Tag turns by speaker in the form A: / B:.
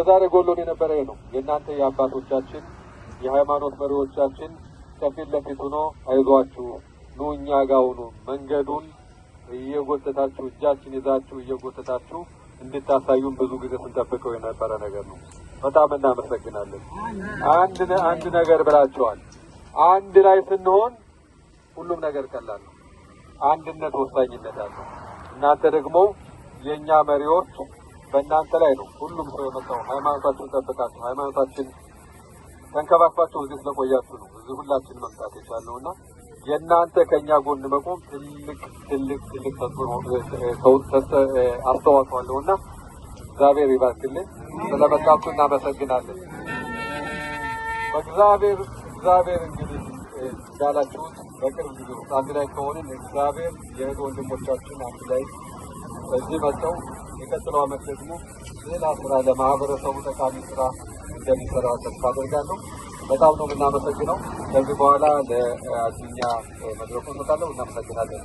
A: ዛሬ ጎሎን የነበረ ነው የእናንተ የአባቶቻችን የሃይማኖት መሪዎቻችን ከፊት ለፊት ሆኖ አይዟችሁ ኑ እኛ ጋር ሁኑ መንገዱን እየጎተታችሁ እጃችን ይዛችሁ እየጎተታችሁ እንድታሳዩን ብዙ ጊዜ ስንጠብቀው የነበረ ነገር ነው። በጣም እናመሰግናለን። አንድ ነገር ብላችኋል። አንድ ላይ ስንሆን ሁሉም ነገር ቀላል ነው። አንድነት ወሳኝነት አለው። እናንተ ደግሞ የኛ መሪዎች በእናንተ ላይ ነው ሁሉም ሰው የመጣው። ሃይማኖታችሁን ጠብቃችሁ ሃይማኖታችን ተንከባክባችሁ እዚህ ስለቆያችሁ ነው እዚህ ሁላችን መምጣት የቻልነውና የእናንተ ከኛ ጎን መቆም ትልቅ አስተዋጽኦ አለውና እግዚአብሔር ይባርክልን። ስለመጣችሁ እናመሰግናለን። እግዚአብሔር እንግዲህ እንዳላችሁት በቅርብ ጊዜ ውስጥ አንድ ላይ ከሆንን እግዚአብሔር የእህት ወንድሞቻችን አንድ ላይ እዚህ መጥተው የቀጥለው ዓመት ደግሞ ሌላ ስራ ለማህበረሰቡ ጠቃሚ ስራ እንደሚሰራ ተስፋ አደርጋለሁ። በጣም ነው የምናመሰግነው። ከዚህ በኋላ ለአዲኛ መድረኩ እንመጣለን። እናመሰግናለን።